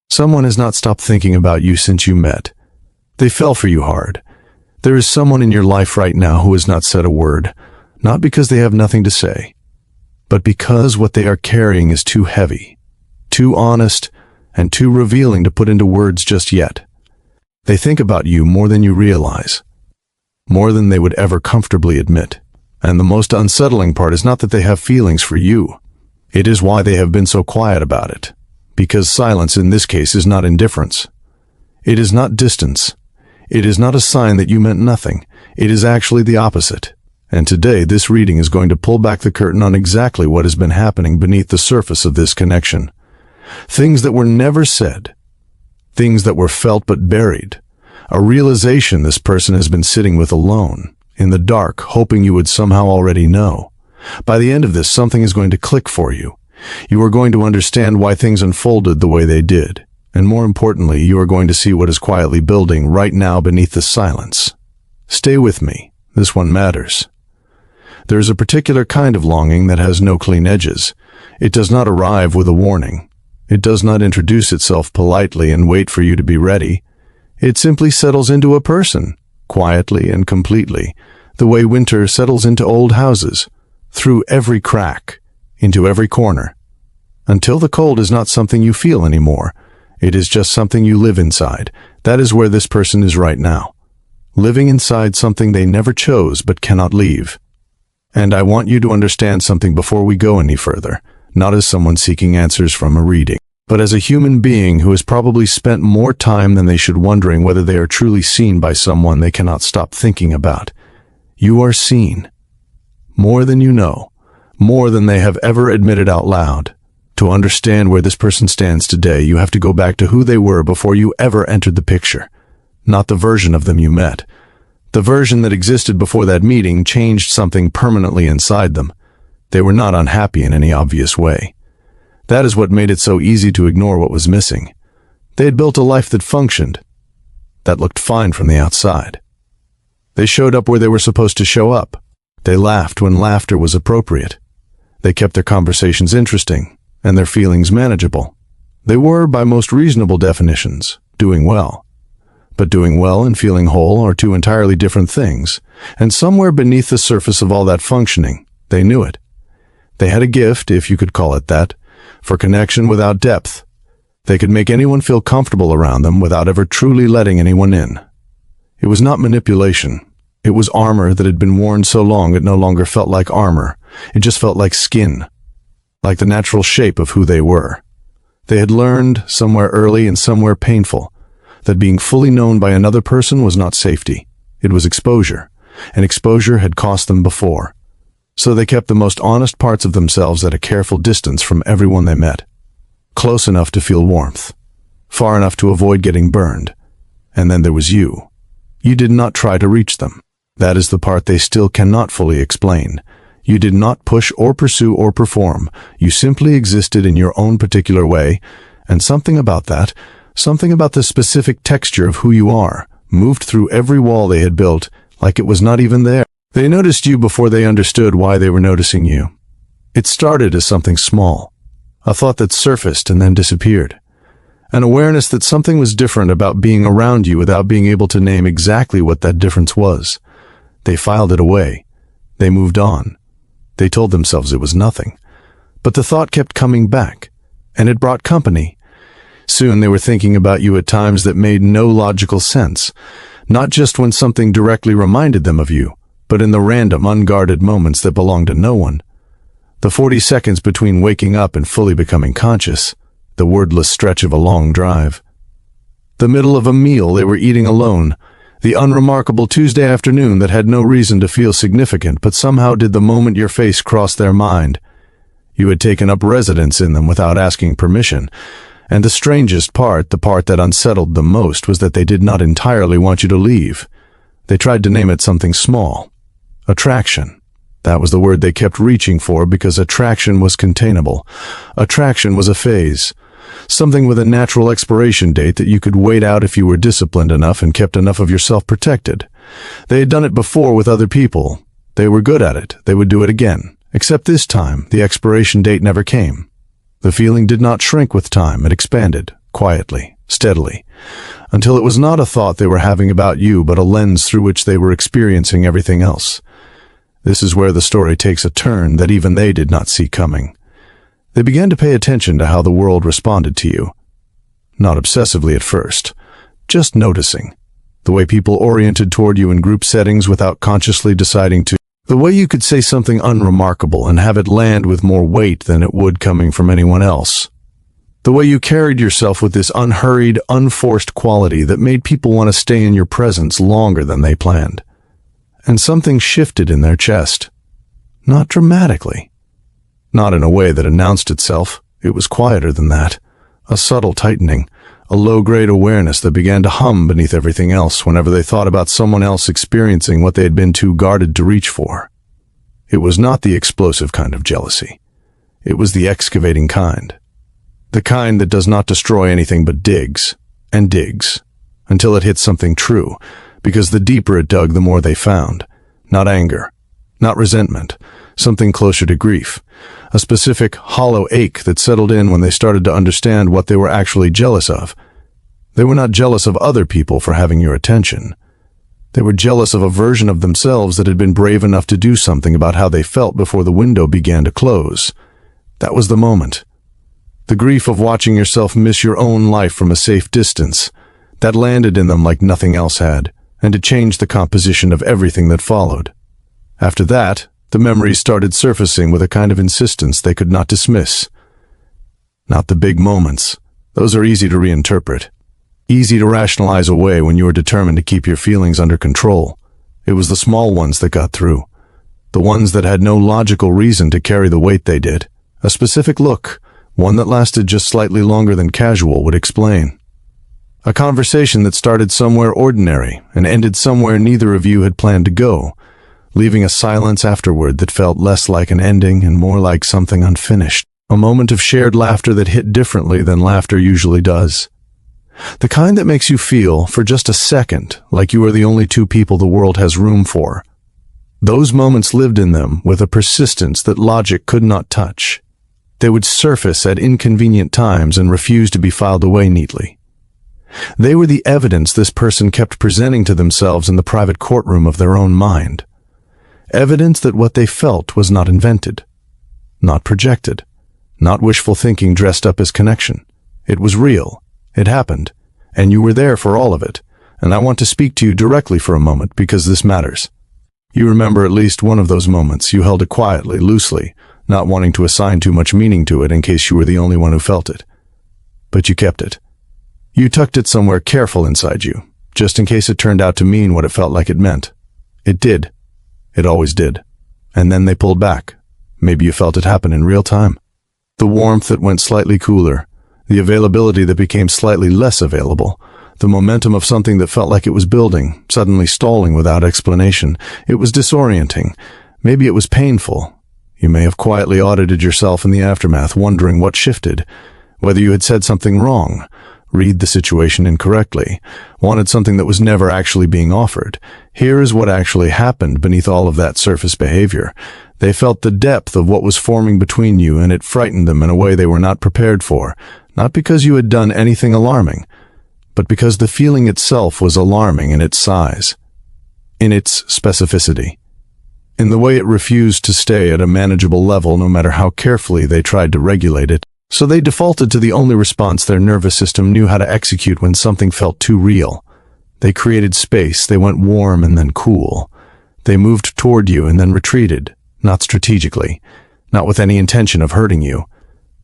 Someone has not stopped thinking about you since you met. They fell for you hard. There is someone in your life right now who has not said a word, not because they have nothing to say, but because what they are carrying is too heavy, too honest, and too revealing to put into words just yet. They think about you more than you realize, more than they would ever comfortably admit. And the most unsettling part is not that they have feelings for you. It is why they have been so quiet about it. Because silence in this case is not indifference. It is not distance. It is not a sign that you meant nothing. It is actually the opposite. And today this reading is going to pull back the curtain on exactly what has been happening beneath the surface of this connection. Things that were never said. Things that were felt but buried. A realization this person has been sitting with alone, in the dark, hoping you would somehow already know. By the end of this, something is going to click for you. You are going to understand why things unfolded the way they did. And more importantly, you are going to see what is quietly building right now beneath the silence. Stay with me. This one matters. There is a particular kind of longing that has no clean edges. It does not arrive with a warning. It does not introduce itself politely and wait for you to be ready. It simply settles into a person, quietly and completely, the way winter settles into old houses, through every crack, into every corner. Until the cold is not something you feel anymore. It is just something you live inside. That is where this person is right now. Living inside something they never chose but cannot leave. And I want you to understand something before we go any further, not as someone seeking answers from a reading, but as a human being who has probably spent more time than they should wondering whether they are truly seen by someone they cannot stop thinking about. You are seen. More than you know. More than they have ever admitted out loud. To understand where this person stands today, you have to go back to who they were before you ever entered the picture. Not the version of them you met. The version that existed before that meeting changed something permanently inside them. They were not unhappy in any obvious way. That is what made it so easy to ignore what was missing. They had built a life that functioned, that looked fine from the outside. They showed up where they were supposed to show up. They laughed when laughter was appropriate. They kept their conversations interesting, and their feelings manageable. They were, by most reasonable definitions, doing well. But doing well and feeling whole are two entirely different things, and somewhere beneath the surface of all that functioning, they knew it. They had a gift, if you could call it that, for connection without depth. They could make anyone feel comfortable around them without ever truly letting anyone in. It was not manipulation. It was armor that had been worn so long it no longer felt like armor. It just felt like skin, like the natural shape of who they were. They had learned, somewhere early and somewhere painful, that being fully known by another person was not safety. It was exposure, and exposure had cost them before. So they kept the most honest parts of themselves at a careful distance from everyone they met. Close enough to feel warmth, far enough to avoid getting burned. And then there was you. You did not try to reach them. That is the part they still cannot fully explain. You did not push or pursue or perform. You simply existed in your own particular way, and something about that, something about the specific texture of who you are, moved through every wall they had built, like it was not even there. They noticed you before they understood why they were noticing you. It started as something small, a thought that surfaced and then disappeared. An awareness that something was different about being around you without being able to name exactly what that difference was. They filed it away. They moved on. They told themselves it was nothing. But the thought kept coming back, and it brought company. Soon they were thinking about you at times that made no logical sense, not just when something directly reminded them of you, but in the random, unguarded moments that belonged to no one. The 40 seconds between waking up and fully becoming conscious, the wordless stretch of a long drive. The middle of a meal they were eating alone, the unremarkable Tuesday afternoon that had no reason to feel significant but somehow did the moment your face crossed their mind. You had taken up residence in them without asking permission, and the strangest part, the part that unsettled them most, was that they did not entirely want you to leave. They tried to name it something small. Attraction. That was the word they kept reaching for because attraction was containable. Attraction was a phase. Something with a natural expiration date that you could wait out if you were disciplined enough and kept enough of yourself protected. They had done it before with other people. They were good at it. They would do it again. Except this time, the expiration date never came. The feeling did not shrink with time. It expanded, quietly, steadily, until it was not a thought they were having about you, but a lens through which they were experiencing everything else. This is where the story takes a turn that even they did not see coming. They began to pay attention to how the world responded to you. Not obsessively at first, just noticing. The way people oriented toward you in group settings without consciously deciding to. The way you could say something unremarkable and have it land with more weight than it would coming from anyone else. The way you carried yourself with this unhurried, unforced quality that made people want to stay in your presence longer than they planned. And something shifted in their chest. Not dramatically. Not in a way that announced itself. It was quieter than that. A subtle tightening. A low-grade awareness that began to hum beneath everything else whenever they thought about someone else experiencing what they had been too guarded to reach for. It was not the explosive kind of jealousy. It was the excavating kind. The kind that does not destroy anything but digs, and digs, until it hits something true, because the deeper it dug, the more they found. Not anger, not resentment, something closer to grief. A specific hollow ache that settled in when they started to understand what they were actually jealous of. They were not jealous of other people for having your attention. They were jealous of a version of themselves that had been brave enough to do something about how they felt before the window began to close. That was the moment. The grief of watching yourself miss your own life from a safe distance. That landed in them like nothing else had, and it changed the composition of everything that followed. After that, the memories started surfacing with a kind of insistence they could not dismiss. Not the big moments. Those are easy to reinterpret. Easy to rationalize away when you are determined to keep your feelings under control. It was the small ones that got through. The ones that had no logical reason to carry the weight they did. A specific look, one that lasted just slightly longer than casual, would explain. A conversation that started somewhere ordinary and ended somewhere neither of you had planned to go, leaving a silence afterward that felt less like an ending and more like something unfinished. A moment of shared laughter that hit differently than laughter usually does. The kind that makes you feel, for just a second, like you are the only two people the world has room for. Those moments lived in them with a persistence that logic could not touch. They would surface at inconvenient times and refuse to be filed away neatly. They were the evidence this person kept presenting to themselves in the private courtroom of their own mind. Evidence that what they felt was not invented, not projected, not wishful thinking dressed up as connection. It was real. It happened, and you were there for all of it, and I want to speak to you directly for a moment because this matters. You remember at least one of those moments. You held it quietly, loosely, not wanting to assign too much meaning to it in case you were the only one who felt it. But you kept it. You tucked it somewhere careful inside you, just in case it turned out to mean what it felt like it meant. It did. It always did. And then they pulled back. Maybe you felt it happen in real time. The warmth that went slightly cooler, the availability that became slightly less available, the momentum of something that felt like it was building, suddenly stalling without explanation. It was disorienting. Maybe it was painful. You may have quietly audited yourself in the aftermath, wondering what shifted, whether you had said something wrong, read the situation incorrectly, wanted something that was never actually being offered. Here is what actually happened beneath all of that surface behavior. They felt the depth of what was forming between you, and it frightened them in a way they were not prepared for, not because you had done anything alarming, but because the feeling itself was alarming in its size, in its specificity, in the way it refused to stay at a manageable level no matter how carefully they tried to regulate it. So they defaulted to the only response their nervous system knew how to execute when something felt too real. They created space, they went warm and then cool. They moved toward you and then retreated, not strategically, not with any intention of hurting you,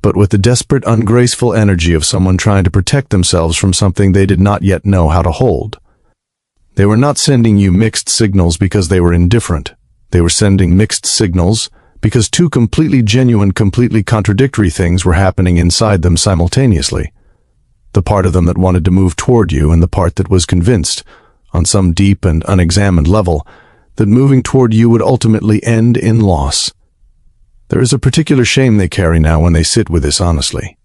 but with the desperate, ungraceful energy of someone trying to protect themselves from something they did not yet know how to hold. They were not sending you mixed signals because they were indifferent. They were sending mixed signals because two completely genuine, completely contradictory things were happening inside them simultaneously. The part of them that wanted to move toward you and the part that was convinced, on some deep and unexamined level, that moving toward you would ultimately end in loss. There is a particular shame they carry now when they sit with this honestly.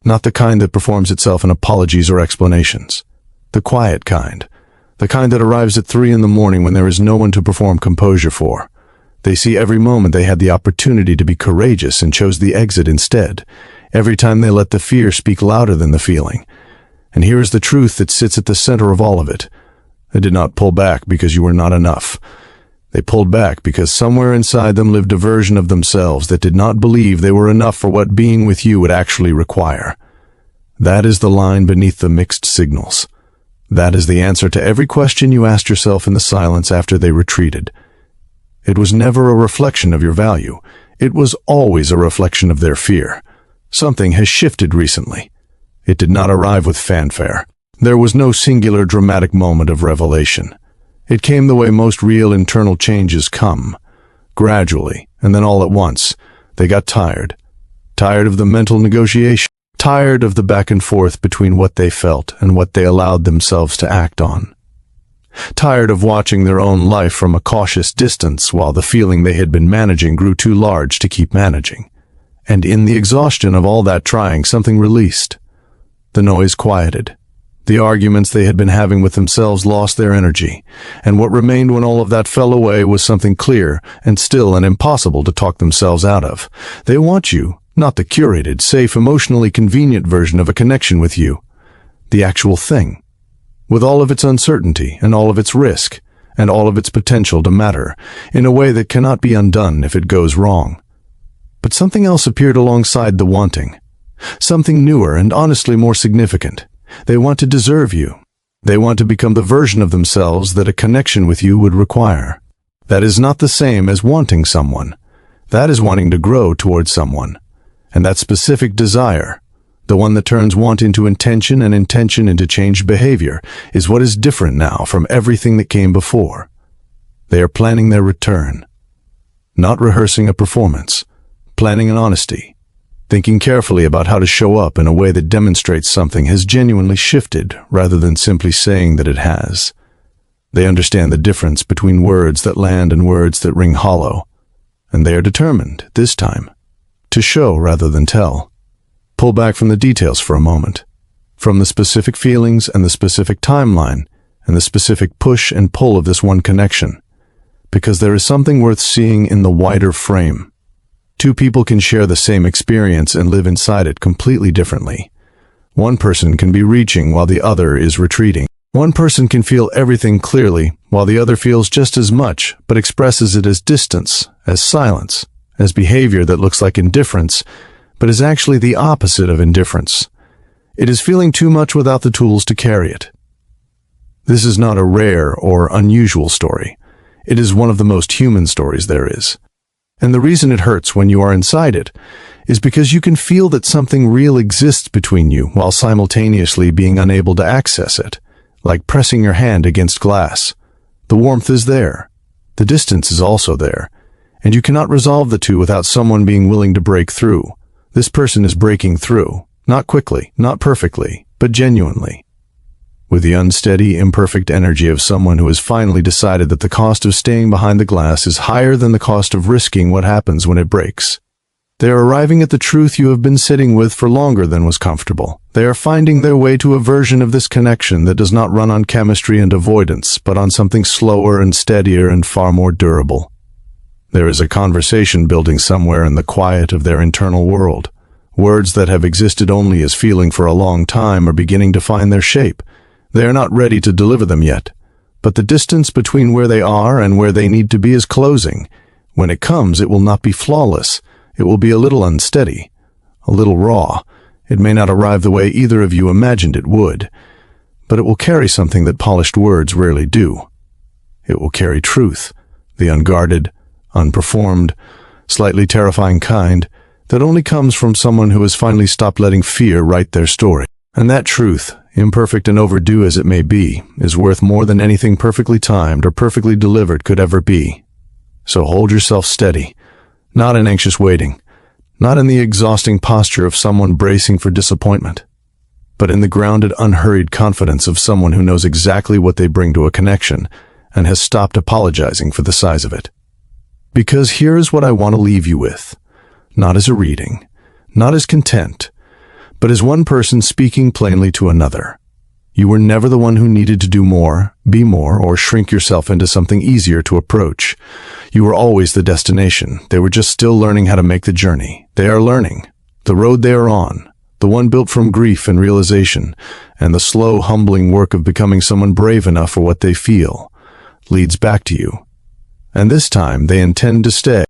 Not the kind that performs itself in apologies or explanations. The quiet kind. The kind that arrives at 3 a.m. when there is no one to perform composure for. They see every moment they had the opportunity to be courageous and chose the exit instead. Every time they let the fear speak louder than the feeling. And here is the truth that sits at the center of all of it. They did not pull back because you were not enough. They pulled back because somewhere inside them lived a version of themselves that did not believe they were enough for what being with you would actually require. That is the line beneath the mixed signals. That is the answer to every question you asked yourself in the silence after they retreated. It was never a reflection of your value. It was always a reflection of their fear. Something has shifted recently. It did not arrive with fanfare. There was no singular dramatic moment of revelation. It came the way most real internal changes come, gradually, and then all at once. They got tired. Tired of the mental negotiation. Tired of the back and forth between what they felt and what they allowed themselves to act on. Tired of watching their own life from a cautious distance while the feeling they had been managing grew too large to keep managing. And in the exhaustion of all that trying, something released. The noise quieted. The arguments they had been having with themselves lost their energy, and what remained when all of that fell away was something clear and still and impossible to talk themselves out of. They want you, not the curated, safe, emotionally convenient version of a connection with you. The actual thing. With all of its uncertainty and all of its risk and all of its potential to matter in a way that cannot be undone if it goes wrong. But something else appeared alongside the wanting. Something newer and honestly more significant. They want to deserve you. They want to become the version of themselves that a connection with you would require. That is not the same as wanting someone. That is wanting to grow towards someone. And that specific desire, the one that turns want into intention and intention into changed behavior, is what is different now from everything that came before. They are planning their return. Not rehearsing a performance, planning an honesty. Thinking carefully about how to show up in a way that demonstrates something has genuinely shifted rather than simply saying that it has. They understand the difference between words that land and words that ring hollow, and they are determined, this time, to show rather than tell. Pull back from the details for a moment, from the specific feelings and the specific timeline and the specific push and pull of this one connection, because there is something worth seeing in the wider frame. Two people can share the same experience and live inside it completely differently. One person can be reaching while the other is retreating. One person can feel everything clearly while the other feels just as much but expresses it as distance, as silence, as behavior that looks like indifference but is actually the opposite of indifference. It is feeling too much without the tools to carry it. This is not a rare or unusual story. It is one of the most human stories there is. And the reason it hurts when you are inside it is because you can feel that something real exists between you while simultaneously being unable to access it, like pressing your hand against glass. The warmth is there. The distance is also there. And you cannot resolve the two without someone being willing to break through. This person is breaking through, not quickly, not perfectly, but genuinely. With the unsteady, imperfect energy of someone who has finally decided that the cost of staying behind the glass is higher than the cost of risking what happens when it breaks. They are arriving at the truth you have been sitting with for longer than was comfortable. They are finding their way to a version of this connection that does not run on chemistry and avoidance, but on something slower and steadier and far more durable. There is a conversation building somewhere in the quiet of their internal world. Words that have existed only as feeling for a long time are beginning to find their shape. They are not ready to deliver them yet, but the distance between where they are and where they need to be is closing. When it comes, it will not be flawless. It will be a little unsteady, a little raw. It may not arrive the way either of you imagined it would, but it will carry something that polished words rarely do. It will carry truth, the unguarded, unperformed, slightly terrifying kind that only comes from someone who has finally stopped letting fear write their story. And that truth, imperfect and overdue as it may be, is worth more than anything perfectly timed or perfectly delivered could ever be. So hold yourself steady, not in anxious waiting, not in the exhausting posture of someone bracing for disappointment, but in the grounded, unhurried confidence of someone who knows exactly what they bring to a connection and has stopped apologizing for the size of it. Because here is what I want to leave you with, not as a reading, not as content, but as one person speaking plainly to another. You were never the one who needed to do more, be more, or shrink yourself into something easier to approach. You were always the destination. They were just still learning how to make the journey. They are learning. The road they are on, the one built from grief and realization, and the slow, humbling work of becoming someone brave enough for what they feel, leads back to you. And this time they intend to stay.